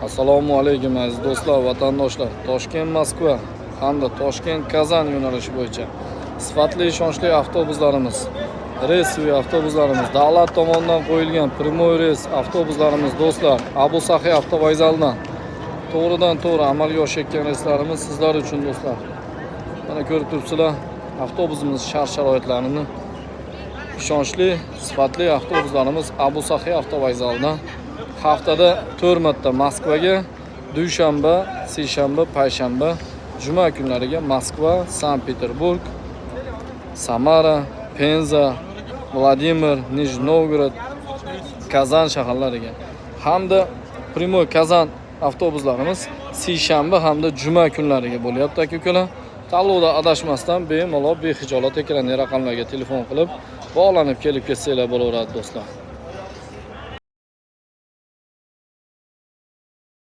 Assalomu alaykum aziz do'stlar, vatandoshlar. Toshkent Moskva hamda Toshkent Kazan yo'nalishi bo'yicha sifatli ishonchli avtobuslarimiz, reysiy avtobuslarimiz, davlat tomonidan qo'yilgan primoy reys avtobuslarimiz do'stlar, Abu Saxiy avtovokzalidan to'g'ridan to'g'ri amalga oshayotgan reyslarimiz sizlar uchun do'stlar. Mana ko'rib turibsizlar, avtobusimiz shart-sharoitlarini ishonchli, sifatli avtobuslarimiz Abu Saxiy avtovokzalidan haftada 4 marta Moskvaga, dushanba, seshanba, payshanba, juma kunlariga Moskva, Sankt-Peterburg, Samara, Penza, Vladimir, Nijniy Novgorod, Kazan shaharlariga hamda primoy Kazan avtobuslarimiz seshanba hamda juma kunlariga bo'lyapti aka-ukalar. Tanlovda adashmasdan bemalol behijolat ekrandagi raqamlarga telefon qilib bog'lanib kelib ketsanglar bo'laveradi do'stlar.